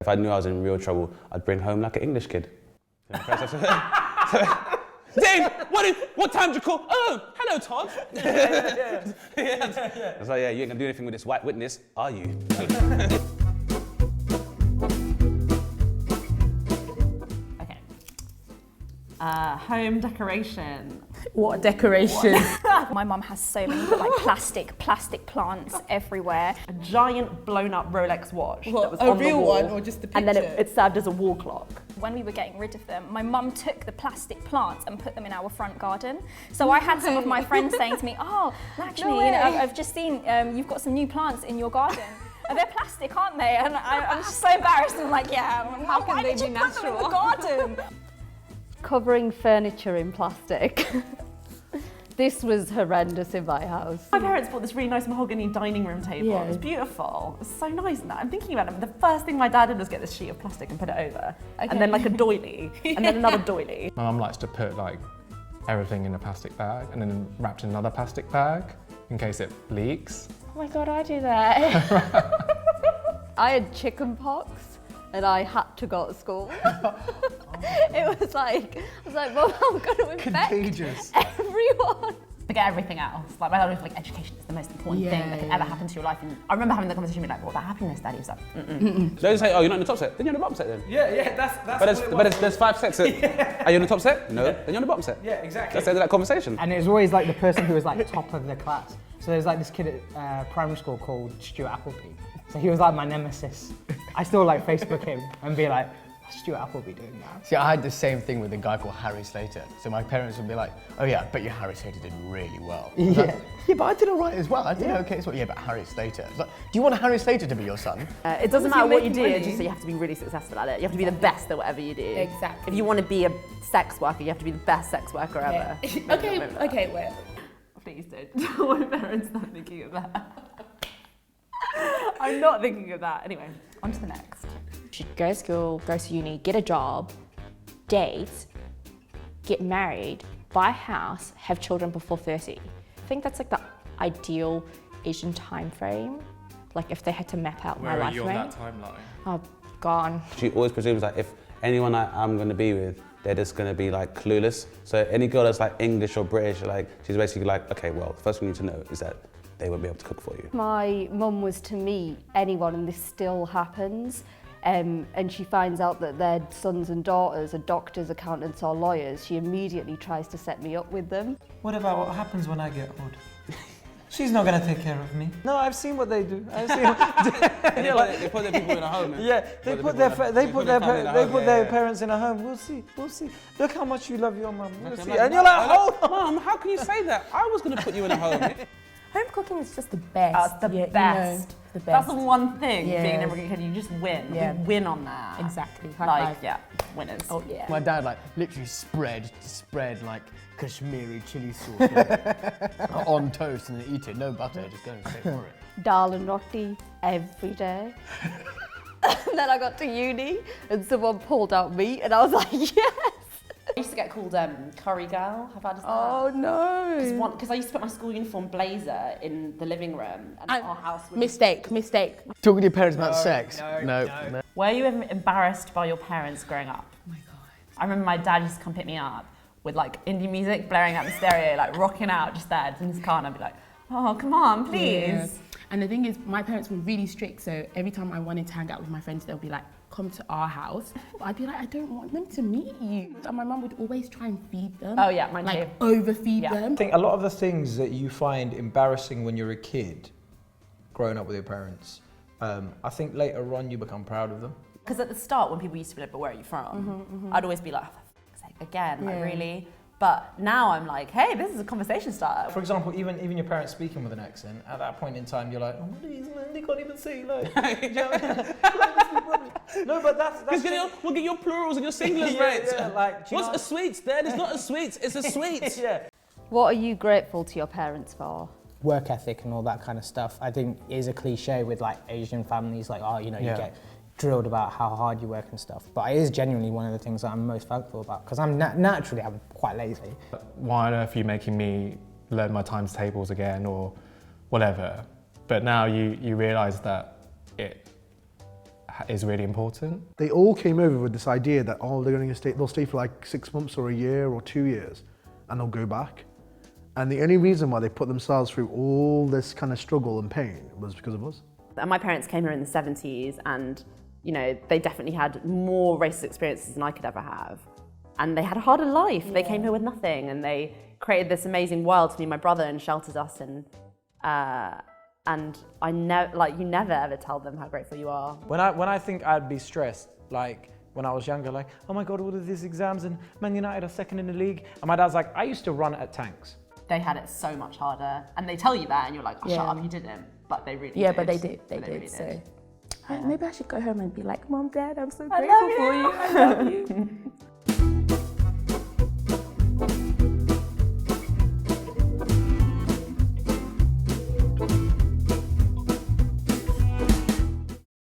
if I knew I was in real trouble, I'd bring home like an English kid. Dave, what time did you call? Oh, hello, Todd. Yeah. I was like, yeah, you ain't gonna do anything with this white witness, are you? Okay. Home decoration. What decoration? My mum has so many like plastic plants everywhere. A giant blown up Rolex watch that was a on real the wall, one or just the picture? and then it served as a wall clock. When we were getting rid of them, my mum took the plastic plants and put them in our front garden. So I had some of my friends saying to me, "Oh, Lakshmi, you know, I've just seen you've got some new plants in your garden. They're plastic, aren't they?" And I'm just so embarrassed. I'm like, "Yeah, How can why they did you be put them in the natural?" garden?" Covering furniture in plastic. This was horrendous in my house. My parents bought this really nice mahogany dining room table. Yeah. It was beautiful. It was so nice. And I'm thinking about it. The first thing my dad did was get this sheet of plastic and put it over, and then like a doily, and then another doily. My mum likes to put like everything in a plastic bag and then wrapped in another plastic bag in case it leaks. Oh my God, I do that. I had chicken pox and I had to go to school. It was like, I was like, Mum, I'm going to infect everyone. Forget everything else. Like my dad was like, education is the most important thing that could ever happen to your life. And I remember having that conversation with me like, what about happiness, Daddy? He was like, They say, oh, you're not in the top set, then you're in the bottom set then. Yeah, that's But there's 5 sets. Are you in the top set? No, then you're in the bottom set. Yeah, exactly. That's the end of that conversation. And it was always like the person who was like top of the class. So there's like this kid at primary school called Stuart Appleby. So he was like my nemesis. I still like Facebook him and be like, what's Stuart Appleby doing now? See, I had the same thing with a guy called Harry Slater. So my parents would be like, oh yeah, I bet you Harry Slater did really well. I was like, yeah, but I did all right as well. I did okay as well. Yeah, but Harry Slater. It's like, do you want Harry Slater to be your son? it doesn't matter what you do, money. it's just that you have to be really successful at it. You have to be the best at whatever you do. Exactly. If you want to be a sex worker, you have to be the best sex worker ever. Okay, wait. Please don't. My parents not thinking of that. I'm not thinking of that. Anyway, on to the next. You should go to school, go to uni, get a job, date, get married, buy a house, have children before 30. I think that's like the ideal Asian time frame. Like if they had to map out my life. Where are you on that timeline? Oh, gone. She always presumes that if anyone I'm going to be with, they're just going to be like clueless. So any girl that's like English or British, like she's basically like, okay, well, the first thing you need to know is that they won't be able to cook for you. My mum was to meet anyone, and this still happens, and she finds out that their sons and daughters are doctors, accountants or lawyers. She immediately tries to set me up with them. What about what happens when I get old? She's not gonna take care of me. No, I've seen what they do. I've seen. They put their people in a home. Yeah, they put their parents in a home. We'll see. Look how much you love your mum. We'll see. And you're like, hold on. Mum, how can you say that? I was going to put you in a home. Home cooking is just the best. It's the Yeah, you best. know, the best. That's the one thing, Yeah. being an immigrant kid, you just win. Yeah. You win on that. Exactly. High Like, five. yeah, winners. Oh yeah. My dad like literally spread like Kashmiri chili sauce like, on toast and then eat it. No butter, just going straight for it. Dal and roti every day. And then I got to uni and someone pulled out meat and I was like, yes! I used to get called curry girl. How bad is that? Oh no! Because I used to put my school uniform blazer in the living room, and our house would... Mistake. Talking to your parents about sex? No. Were you ever embarrassed by your parents growing up? Oh my God. I remember my dad used to come pick me up with like indie music blaring out the stereo, like rocking out just there in his car, and I'd be like, oh, come on, please. Yeah. And the thing is, my parents were really strict, so every time I wanted to hang out with my friends, they'll be like, come to our house. But I'd be like, I don't want them to meet you. And my mum would always try and feed them. Oh yeah, mine too. Like overfeed them. I think a lot of the things that you find embarrassing when you're a kid, growing up with your parents, I think later on you become proud of them. Because at the start, when people used to be like, but where are you from? I'd always be like, oh, for fuck's sake, again, like really? But now I'm like, hey, this is a conversation starter. For example, even your parents speaking with an accent, at that point in time, you're like, oh, what is man? They can't even say like. No, but that's We'll get your plurals and your singulars right. Like, what's a sweets then? It's not a sweets, it's a sweets. Yeah. What are you grateful to your parents for? Work ethic and all that kind of stuff, I think is a cliche with like Asian families, like, oh, you know, you get drilled about how hard you work and stuff. But it is genuinely one of the things that I'm most thankful about, because I'm naturally I'm quite lazy. Why on earth are you making me learn my times tables again or whatever? But now you realise that it is really important. They all came over with this idea that, oh, they'll stay for like 6 months or a year or 2 years, and they'll go back. And the only reason why they put themselves through all this kind of struggle and pain was because of us. And my parents came here in the 70s, and you know, they definitely had more racist experiences than I could ever have. And they had a harder life. Yeah. They came here with nothing, and they created this amazing world to me and my brother, and sheltered us. And I never, like, you never ever tell them how grateful you are. When I think I'd be stressed, like when I was younger, like, oh my God, all of these exams, and Man United are second in the league. And my dad's like, I used to run at tanks. They had it so much harder, and they tell you that, and you're like, oh, shut up, you didn't. But they really did. Yeah, but they did. They did. Really so. did. Maybe I should go home and be like, Mom, Dad, I'm so grateful for you. I love you.